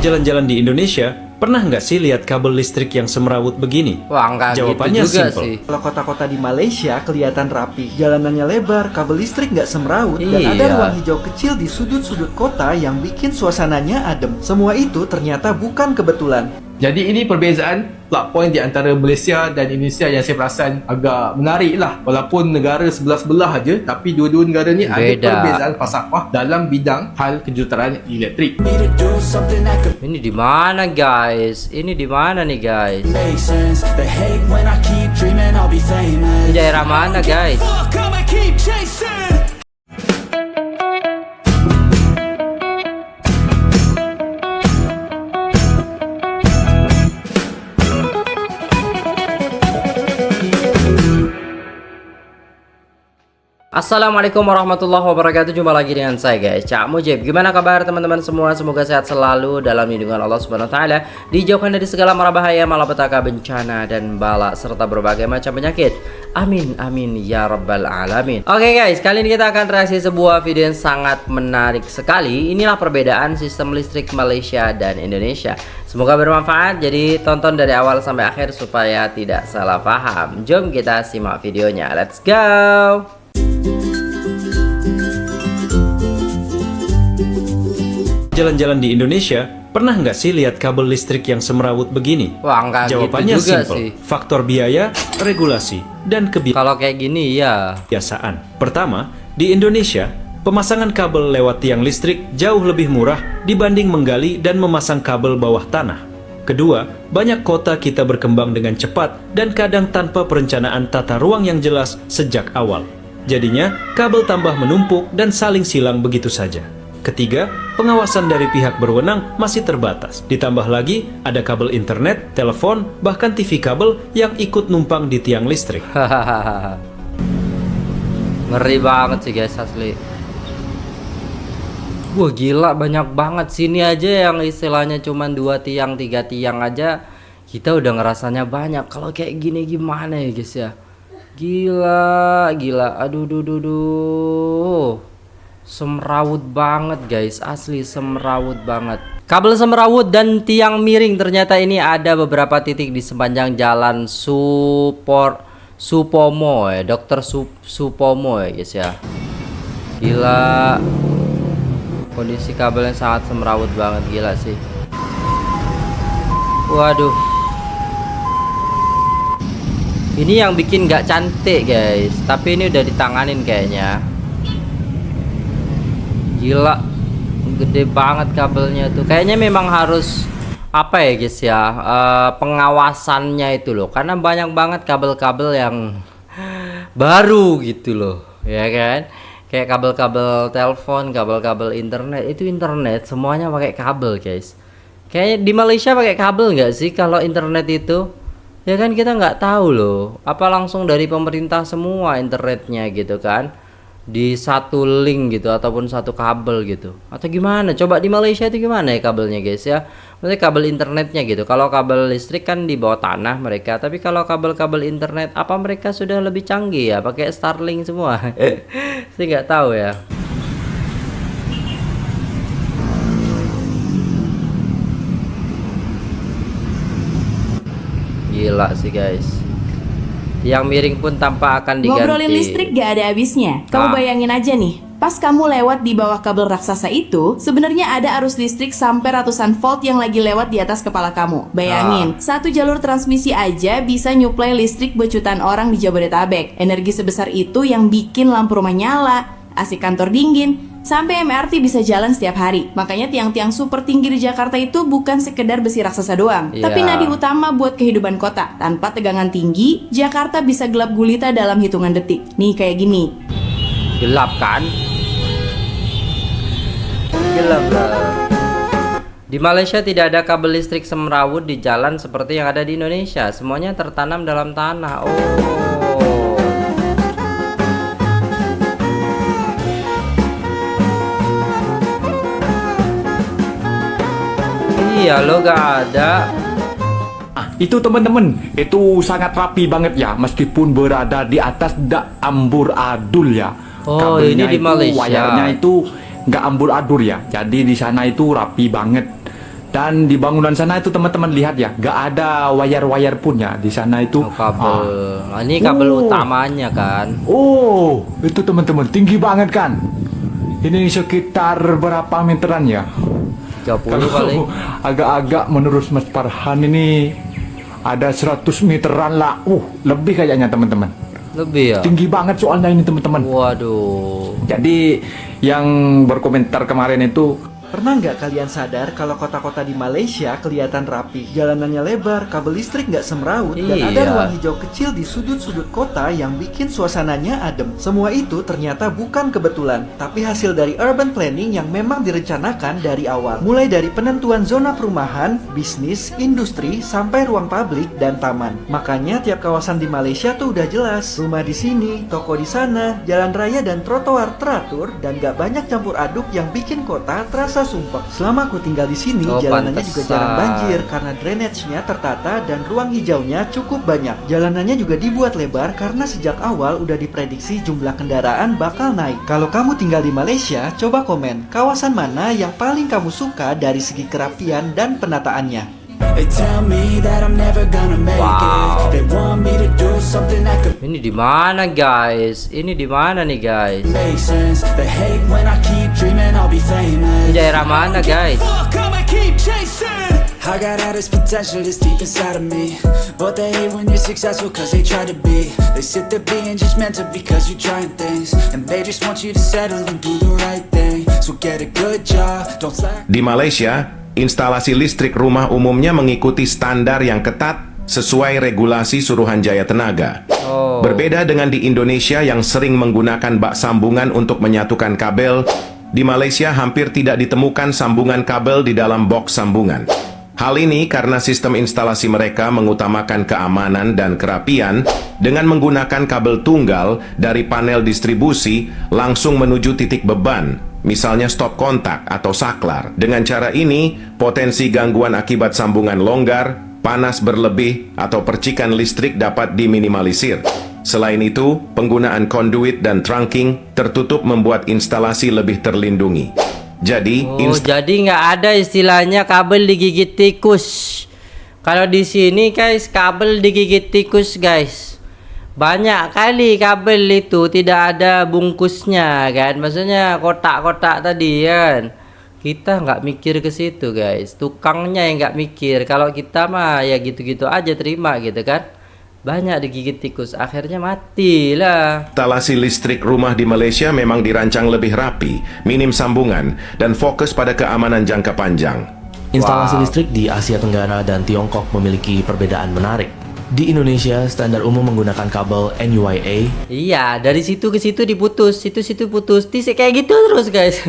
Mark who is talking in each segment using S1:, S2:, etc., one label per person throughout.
S1: Jalan-jalan di Indonesia, pernah nggak sih lihat kabel listrik yang semerawut begini?
S2: Wah, enggak
S1: Jawabannya
S2: gitu juga
S1: simple.
S2: sih.
S3: Kalau kota-kota di Malaysia kelihatan rapi, jalanannya lebar, kabel listrik nggak semrawut, dan ada
S2: Iya.
S3: ruang hijau kecil di sudut-sudut kota yang bikin suasananya adem. Semua itu ternyata bukan kebetulan.
S4: Jadi ini perbezaan plot point di antara Malaysia dan Indonesia yang saya perasan agak menarik lah. Walaupun negara sebelah-sebelah aja, tapi dua-dua negara ni ada
S2: Beda.
S4: perbezaan falsafah dalam bidang hal kejuruteraan elektrik.
S2: Ini di mana, guys? Ini di mana nih, guys? Ini daerah mana, guys? Assalamualaikum warahmatullahi wabarakatuh. Jumpa lagi dengan saya, guys, Cak Mujib. Gimana kabar teman-teman semua? Semoga sehat selalu dalam lindungan Allah Subhanahu wa taala, dijauhkan dari segala mara bahaya, malapetaka, bencana dan bala serta berbagai macam penyakit. Amin amin ya rabbal alamin. Oke, guys, kali ini kita akan reaksi sebuah video yang sangat menarik sekali. Inilah perbedaan sistem listrik Malaysia dan Indonesia. Semoga bermanfaat, jadi tonton dari awal sampai akhir supaya tidak salah paham. Jom kita simak videonya. Let's go.
S1: Jalan-jalan di Indonesia, pernah nggak sih lihat kabel listrik yang semerawut begini?
S2: Wah, enggak
S1: Jawabannya
S2: gitu juga
S1: simple.
S2: sih.
S1: Faktor biaya, regulasi, dan
S2: Kalau kayak gini ya.
S1: kebiasaan. Pertama, di Indonesia, pemasangan kabel lewat tiang listrik jauh lebih murah dibanding menggali dan memasang kabel bawah tanah. Kedua, banyak kota kita berkembang dengan cepat dan kadang tanpa perencanaan tata ruang yang jelas sejak awal. Jadinya, kabel tambah menumpuk dan saling silang begitu saja. Ketiga, pengawasan dari pihak berwenang masih terbatas. Ditambah lagi, ada kabel internet, telepon, bahkan TV kabel yang ikut numpang di tiang listrik.
S2: Ngeri banget sih, guys, asli. Wah, gila, banyak banget. Sini aja yang istilahnya cuma 2 tiang 3 tiang aja kita udah ngerasanya banyak. Kalau kayak gini gimana ya, guys ya? Gila, gila. Aduh, duh, duh, duh. Semrawut banget, guys, asli semrawut banget. Kabel semrawut dan tiang miring, ternyata ini ada beberapa titik di sepanjang jalan Supomo ya, Dr. Supomo ya, guys ya. Gila, kondisi kabelnya sangat semrawut banget, gila sih. Waduh, ini yang bikin nggak cantik, guys, tapi ini udah ditanganin kayaknya. Gila, gede banget kabelnya tuh. Kayaknya memang harus apa ya, guys ya, pengawasannya itu loh, karena banyak banget kabel-kabel yang baru gitu loh, ya kan? Kayak kabel-kabel telepon, kabel-kabel internet. Itu internet semuanya pakai kabel, guys. Kayaknya di Malaysia pakai kabel nggak sih kalau internet itu? Ya kan, kita nggak tahu loh. Apa langsung dari pemerintah semua internetnya gitu kan? Di satu link gitu ataupun satu kabel gitu, atau gimana? Coba di Malaysia itu gimana ya kabelnya, guys ya? Maksudnya kabel internetnya gitu. Kalau kabel listrik kan di bawah tanah mereka, tapi kalau kabel-kabel internet apa mereka sudah lebih canggih ya, pakai Starlink semua? Saya nggak tahu ya. Gila sih, guys. Yang miring pun tanpa akan diganti.
S5: Ngobrolin listrik gak ada habisnya. Kamu bayangin aja nih, pas kamu lewat di bawah kabel raksasa itu, sebenarnya ada arus listrik sampai ratusan volt yang lagi lewat di atas kepala kamu. Bayangin, satu jalur transmisi aja bisa nyuplai listrik buat jutaan orang di Jabodetabek. Energi sebesar itu yang bikin lampu rumah nyala, AC kantor dingin, sampai MRT bisa jalan setiap hari. Makanya tiang-tiang super tinggi di Jakarta itu bukan sekedar besi raksasa doang, tapi nadi utama buat kehidupan kota. Tanpa tegangan tinggi, Jakarta bisa gelap gulita dalam hitungan detik. Nih kayak gini.
S2: Gelap kan? Gelap lah. Di Malaysia tidak ada kabel listrik semrawut di jalan seperti yang ada di Indonesia. Semuanya tertanam dalam tanah. Oh. Iya lo, gak ada.
S6: Itu teman-teman, itu sangat rapi banget ya, meskipun berada di atas dak amburadul ya.
S2: Oh, ini di Malaysia.
S6: Wayarnya itu nggak amburadul ya, jadi di sana itu rapi banget. Dan di bangunan sana itu teman-teman lihat ya, gak ada wire-wire pun ya di sana itu.
S2: Oh, kabel. Nah, ini kabel utamanya kan.
S6: Oh, itu teman-teman tinggi banget kan? Ini sekitar berapa meteran ya?
S2: 30 kali.
S6: Agak-agak menurut Mas Farhan ini ada 100 meteran lah. Lebih kayaknya teman-teman.
S2: Lebih ya.
S6: Tinggi banget soalnya ini teman-teman.
S2: Waduh.
S6: Jadi yang berkomentar kemarin itu,
S3: Pernah nggak kalian sadar kalau kota-kota di Malaysia kelihatan rapi, jalanannya lebar, kabel listrik nggak semeraut, dan ada
S2: Iya.
S3: ruang hijau kecil di sudut-sudut kota yang bikin suasananya adem. Semua itu ternyata bukan kebetulan, tapi hasil dari urban planning yang memang direncanakan dari awal. Mulai dari penentuan zona perumahan, bisnis, industri, sampai ruang publik dan taman. Makanya tiap kawasan di Malaysia tuh udah jelas. Rumah di sini, toko di sana, jalan raya dan trotoar teratur, dan nggak banyak campur aduk yang bikin kota terasa sumpah. Selama aku tinggal di sini,
S2: Oh,
S3: jalanannya juga jarang
S2: pantesan.
S3: banjir karena drainage-nya tertata dan ruang hijaunya cukup banyak. Jalanannya juga dibuat lebar karena sejak awal udah diprediksi jumlah kendaraan bakal naik. Kalau kamu tinggal di Malaysia, coba komen kawasan mana yang paling kamu suka dari segi kerapian dan penataannya.
S7: They tell me that I'm never gonna make
S2: Wow.
S7: it. They want me to do something that could
S2: Ini di mana guys? Ini di mana nih guys?
S7: make sense. They hate when I keep dreaming I'll be famous.
S2: Ini daerah mana guys?
S7: Fuck, I'ma keep chasing. I got all this potential that's deep inside of me, but they hate when you're successful cause they try to be. They sit there being judgmental because you're trying things, and they just want you to settle and do the right thing. So get a good job, don't slack.
S8: Di Malaysia, instalasi listrik rumah umumnya mengikuti standar yang ketat sesuai regulasi Suruhanjaya Tenaga.
S2: Oh.
S8: Berbeda dengan di Indonesia yang sering menggunakan bak sambungan untuk menyatukan kabel, di Malaysia hampir tidak ditemukan sambungan kabel di dalam box sambungan. Hal ini karena sistem instalasi mereka mengutamakan keamanan dan kerapian dengan menggunakan kabel tunggal dari panel distribusi langsung menuju titik beban, misalnya stop kontak atau saklar. Dengan cara ini, potensi gangguan akibat sambungan longgar, panas berlebih, atau percikan listrik dapat diminimalisir. Selain itu, penggunaan conduit dan trunking tertutup membuat instalasi lebih terlindungi. Jadi,
S2: Jadi nggak ada istilahnya kabel digigit tikus. Kalau di sini guys, kabel digigit tikus guys. Banyak kali kabel itu tidak ada bungkusnya kan. Maksudnya kotak-kotak tadi kan. Kita nggak mikir ke situ guys. Tukangnya yang nggak mikir. Kalau kita mah ya gitu-gitu aja terima gitu kan. Banyak digigit tikus, akhirnya matilah.
S8: instalasi listrik rumah di Malaysia memang dirancang lebih rapi, minim sambungan, dan fokus pada keamanan jangka panjang.
S9: Instalasi listrik di Asia Tenggara dan Tiongkok memiliki perbedaan menarik. Di Indonesia, standar umum menggunakan kabel NUIA.
S2: Iya, dari situ ke situ diputus, situ-situ putus, kayak gitu terus guys.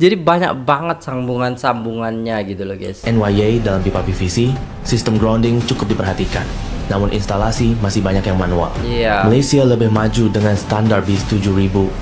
S2: Jadi banyak banget sambungan-sambungannya gitu loh guys.
S9: NYA dalam pipa PVC, sistem grounding cukup diperhatikan. Namun instalasi masih banyak yang manual.
S2: Iya.
S9: Malaysia lebih maju dengan standar BIS 7671,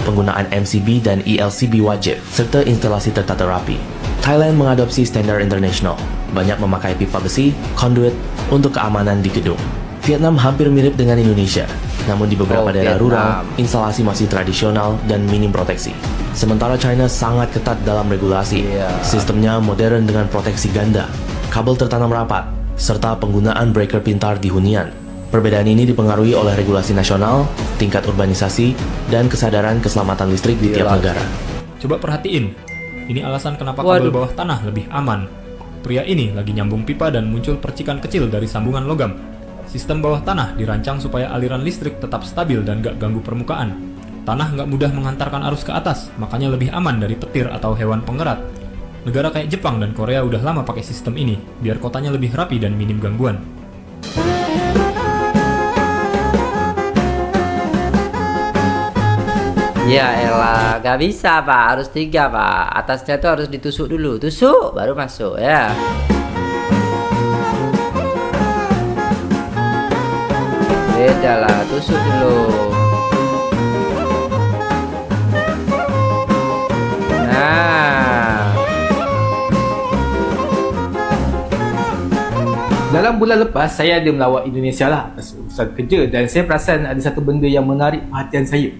S9: penggunaan MCB dan ELCB wajib, serta instalasi tertata rapi. Thailand mengadopsi standar internasional, banyak memakai pipa besi, conduit, untuk keamanan di gedung. Vietnam hampir mirip dengan Indonesia, namun di beberapa daerah rural, instalasi masih tradisional dan minim proteksi. Sementara China sangat ketat dalam regulasi, sistemnya modern dengan proteksi ganda, kabel tertanam rapat, serta penggunaan breaker pintar di hunian. Perbedaan ini dipengaruhi oleh regulasi nasional, tingkat urbanisasi, dan kesadaran keselamatan listrik di tiap negara.
S10: Coba perhatiin, ini alasan kenapa kabel bawah tanah lebih aman. Pria ini lagi nyambung pipa dan muncul percikan kecil dari sambungan logam. Sistem bawah tanah dirancang supaya aliran listrik tetap stabil dan gak ganggu permukaan. Tanah nggak mudah menghantarkan arus ke atas, makanya lebih aman dari petir atau hewan pengerat. Negara kayak Jepang dan Korea udah lama pakai sistem ini, biar kotanya lebih rapi dan minim gangguan.
S2: Ya elah, gak bisa pak, harus 3 pak. Atasnya tuh harus ditusuk dulu, tusuk baru masuk ya. Beda lah, tusuk dulu. Nah,
S4: Dalam bulan lepas, saya ada melawat Indonesia lah atas urusan kerja, dan saya perasan ada satu benda yang menarik perhatian saya.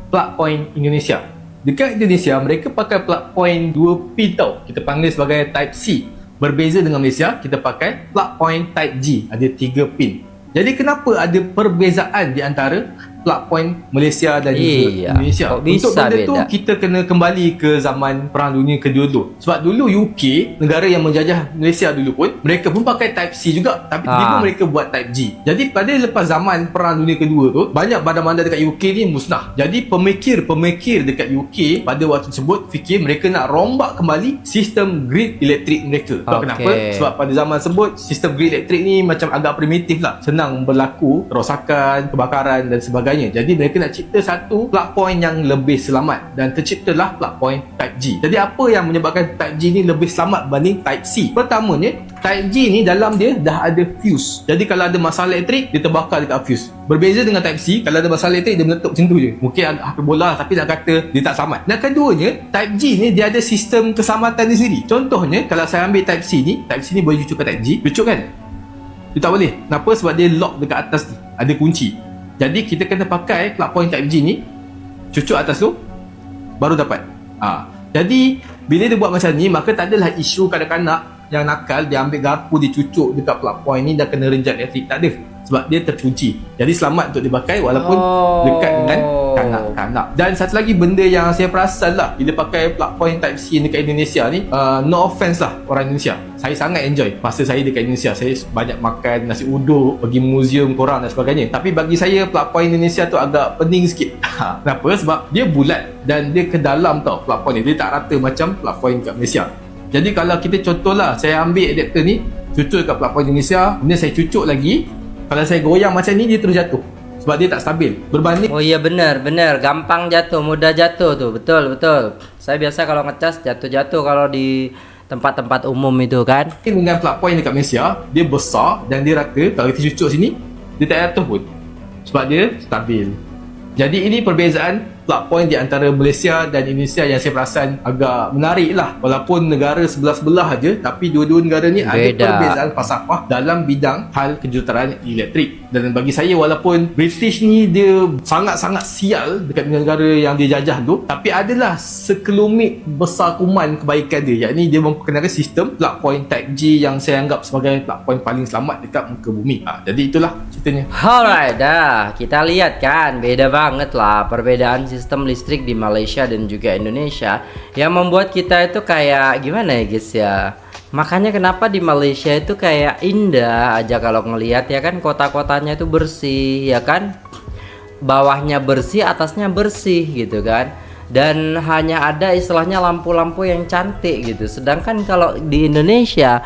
S4: Plug point Indonesia. Dekat Indonesia, mereka pakai plug point 2 pin tau. Kita panggil sebagai Type C. Berbeza dengan Malaysia, kita pakai plug point Type G. Ada 3 pin. Jadi kenapa ada perbezaan di antara plug point Malaysia dan juga Indonesia?
S2: Kok bisa
S4: Untuk benda tu
S2: beda?
S4: kita kena kembali ke zaman Perang Dunia Kedua dulu. Sebab dulu UK, negara yang menjajah Malaysia dulu pun, mereka pun pakai Type C juga, tapi tiba mereka buat Type G. Jadi pada lepas zaman Perang Dunia Kedua tu, banyak bandar-bandar dekat UK ni musnah. Jadi pemikir-pemikir dekat UK pada waktu tersebut fikir mereka nak rombak kembali sistem grid elektrik mereka. Sebab kenapa? Sebab pada zaman tersebut sistem grid elektrik ni macam agak primitif lah, senang berlaku kerosakan, kebakaran dan sebagainya. Jadi mereka nak cipta satu plug point yang lebih selamat dan terciptalah plug point Type G. Jadi apa yang menyebabkan Type G ni lebih selamat berbanding Type C? Pertamanya, Type G ni dalam dia dah ada fuse. Jadi kalau ada masalah elektrik, dia terbakar dekat fuse. Berbeza dengan Type C, kalau ada masalah elektrik dia meletup macam tu je. Mungkin agak hiperbola tapi nak kata dia tak selamat. Dan keduanya, Type G ni dia ada sistem keselamatan dia sendiri. Contohnya, kalau saya ambil Type C ni boleh cucuk ke Type G, cucuk kan? Dia tak boleh. Kenapa? Sebab dia lock dekat atas ni. Ada kunci. Jadi kita kena pakai plug point Type G ni, cucuk atas tu, baru dapat. Jadi bila dia buat macam ni, maka tak adalah isu kanak-kanak yang nakal dia ambil garpu dia cucuk dekat plug point ni dan kena renjat elektrik. Tak ada. Sebab dia terkunci. Jadi selamat untuk dipakai walaupun dekat dengan kanak-kanak. Dan satu lagi benda yang saya perasan lah bila pakai plug point Type C dekat Indonesia ni, no offense lah orang Indonesia, saya sangat enjoy masa saya dekat Indonesia. Saya banyak makan nasi uduk, pergi museum korang dan sebagainya. Tapi bagi saya plug point Indonesia tu agak pening sikit. Kenapa? Sebab dia bulat dan dia ke dalam tau plug point ni. Dia tak rata macam plug point kat Malaysia. Jadi kalau kita contohlah, saya ambil adapter ni, cucuk kat plug point Indonesia, kemudian saya cucuk lagi, kalau saya goyang macam ni, dia terus jatuh. Sebab dia tak stabil. Berbanding...
S2: Oh iya benar. Gampang jatuh, mudah jatuh tuh. Betul. Saya biasa kalau ngecas jatuh-jatuh kalau di tempat-tempat umum itu kan.
S4: Dengan plug point dekat Malaysia, dia besar dan dia rata. Kalau kita cucuk sini, dia tak jatuh pun. Sebab dia stabil. Jadi ini perbezaan plug point di antara Malaysia dan Indonesia yang saya perasan agak menarik lah. Walaupun negara sebelah-sebelah aja, tapi dua-dua negara ni ada perbezaan falsafah dalam bidang hal kejuruteraan elektrik. Dan bagi saya, walaupun British ni dia sangat-sangat sial dekat negara yang dia jajah tu, tapi adalah sekelumit besar kuman kebaikan dia, yakni dia memperkenalkan sistem plug point Type G yang saya anggap sebagai plug point paling selamat dekat muka bumi. Jadi itulah ceritanya.
S2: Alright dah, kita lihat kan beda banget lah perbedaan sistem listrik di Malaysia dan juga Indonesia yang membuat kita itu kayak gimana ya guys ya. Makanya kenapa di Malaysia itu kayak indah aja kalau ngelihat ya kan, kota-kotanya itu bersih ya kan, bawahnya bersih, atasnya bersih gitu kan, dan hanya ada istilahnya lampu-lampu yang cantik gitu. Sedangkan kalau di Indonesia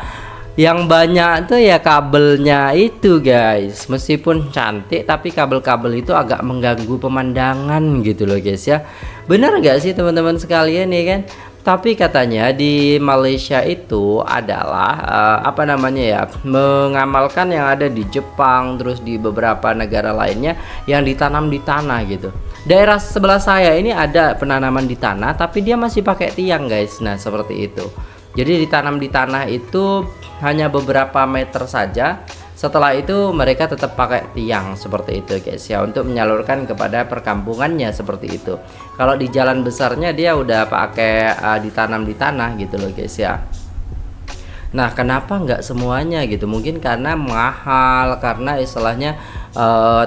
S2: yang banyak tuh ya kabelnya itu guys, meskipun cantik tapi kabel-kabel itu agak mengganggu pemandangan gitu loh guys ya. Benar nggak sih teman-teman sekalian ya kan? Tapi katanya di Malaysia itu adalah apa namanya ya, mengamalkan yang ada di Jepang, terus di beberapa negara lainnya yang ditanam di tanah gitu. Daerah sebelah saya ini ada penanaman di tanah tapi dia masih pakai tiang guys. Nah seperti itu. Jadi ditanam di tanah itu hanya beberapa meter saja. Setelah itu mereka tetap pakai tiang seperti itu guys ya, untuk menyalurkan kepada perkampungannya seperti itu. Kalau di jalan besarnya dia udah pakai ditanam di tanah gitu loh guys ya. Nah kenapa nggak semuanya gitu? Mungkin karena mahal, karena istilahnya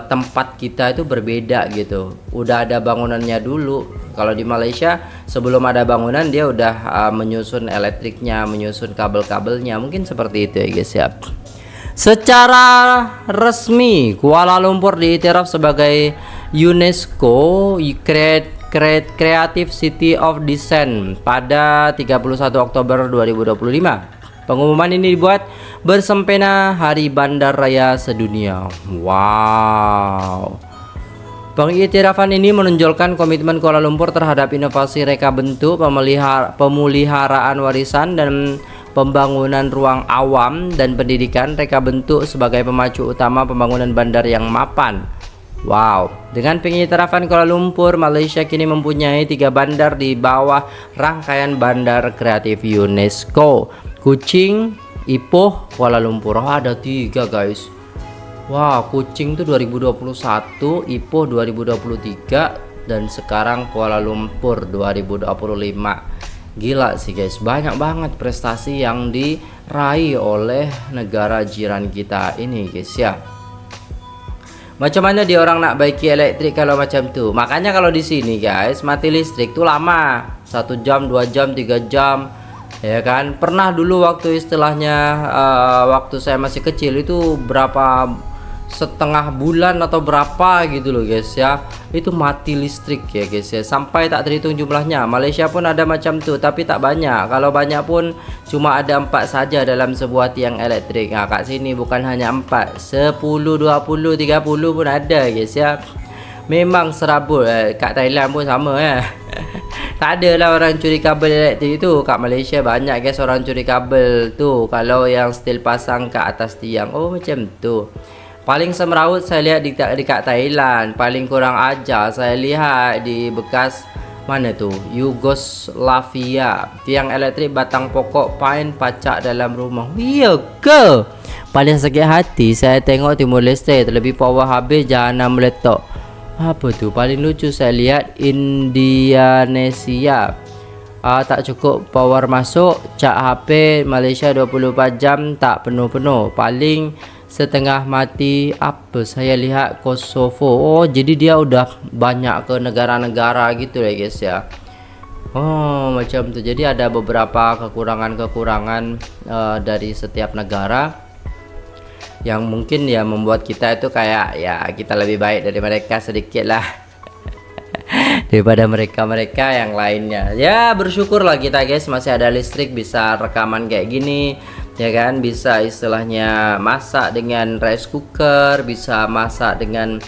S2: tempat kita itu berbeda gitu. Udah ada bangunannya dulu. Kalau di Malaysia sebelum ada bangunan dia udah menyusun elektriknya, menyusun kabel-kabelnya. Mungkin seperti itu ya guys ya. Secara resmi Kuala Lumpur diiktiraf sebagai UNESCO Creative City of Design pada 31 Oktober 2025. Pengumuman ini dibuat bersempena Hari Bandar Raya Sedunia. Wow. Pengiktirafan ini menonjolkan komitmen Kuala Lumpur terhadap inovasi reka bentuk, pemeliharaan warisan dan pembangunan ruang awam dan pendidikan reka bentuk sebagai pemacu utama pembangunan bandar yang mapan. Wow, dengan pengiktirafan Kuala Lumpur, Malaysia kini mempunyai 3 bandar di bawah rangkaian bandar kreatif UNESCO. Kuching, Ipoh, Kuala Lumpur. Oh, ada 3 guys. Wow, Kuching tuh 2021, Ipoh 2023, dan sekarang Kuala Lumpur 2025. Gila sih guys, banyak banget prestasi yang diraih oleh negara jiran kita ini guys ya. Macam mana dia orang nak baiki elektrik kalau macam tu? Makanya kalau di sini guys, mati listrik tuh lama, 1 jam, 2 jam, 3 jam, ya kan. Pernah dulu waktu istilahnya waktu saya masih kecil itu berapa, setengah bulan atau berapa gitu loh guys ya, itu mati listrik ya guys ya, sampai tak terhitung jumlahnya. Malaysia pun ada macam tu tapi tak banyak, kalau banyak pun cuma ada 4 saja dalam sebuah tiang elektrik. Nah, kat sini bukan hanya 4, 10, 20, 30 pun ada guys ya. Memang serabut. Kat Thailand pun sama ya. Tak ada lah orang curi kabel elektrik tu. Kat Malaysia banyak guys orang curi kabel tu, kalau yang still pasang kat atas tiang. Oh macam tu. Paling semeraut saya lihat dekat Thailand, paling kurang ajar saya lihat di bekas mana tu, Yugoslavia, tiang elektrik batang pokok pain pacak dalam rumah. Ya ke? Paling sakit hati saya tengok Timur Leste, terlebih power habis jahanam meletup. Apa tu? Paling lucu saya lihat Indonesia. Tak cukup power masuk, cak HP Malaysia 24 jam tak penuh-penuh, paling setengah mati. Apa saya lihat Kosovo. Oh jadi dia udah banyak ke negara-negara gitu ya guys ya. Oh macam tu. Jadi ada beberapa kekurangan-kekurangan dari setiap negara yang mungkin ya membuat kita itu kayak ya kita lebih baik dari mereka sedikit lah daripada mereka-mereka yang lainnya. Ya bersyukurlah kita guys masih ada listrik, bisa rekaman kayak gini ya kan, bisa istilahnya masak dengan rice cooker, bisa masak dengan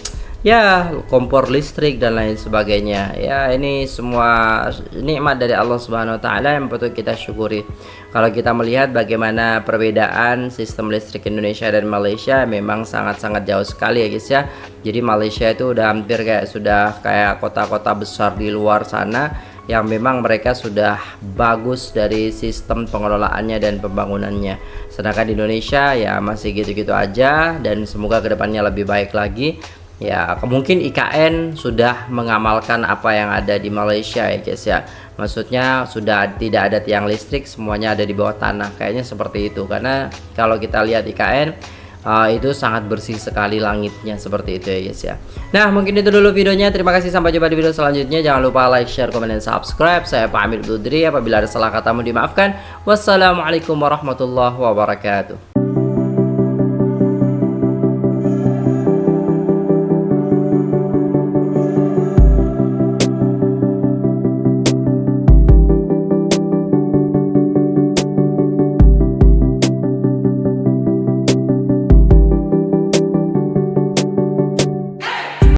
S2: ya kompor listrik dan lain sebagainya. Ya ini semua nikmat dari Allah Subhanahu wa taala yang patut kita syukuri. Kalau kita melihat bagaimana perbedaan sistem listrik Indonesia dan Malaysia, memang sangat-sangat jauh sekali ya guys ya. Jadi Malaysia itu udah hampir sudah kayak kota-kota besar di luar sana yang memang mereka sudah bagus dari sistem pengelolaannya dan pembangunannya. Sedangkan di Indonesia ya masih gitu-gitu aja, dan semoga kedepannya lebih baik lagi. Ya mungkin IKN sudah mengamalkan apa yang ada di Malaysia ya guys ya. Maksudnya sudah tidak ada tiang listrik, semuanya ada di bawah tanah. Kayaknya seperti itu, karena kalau kita lihat IKN itu sangat bersih sekali langitnya, seperti itu ya guys ya. Nah mungkin itu dulu videonya, terima kasih, sampai jumpa di video selanjutnya. Jangan lupa like, share, komen, dan subscribe. Saya pamit undur diri, apabila ada salah katamu dimaafkan. Wassalamualaikum warahmatullahi wabarakatuh.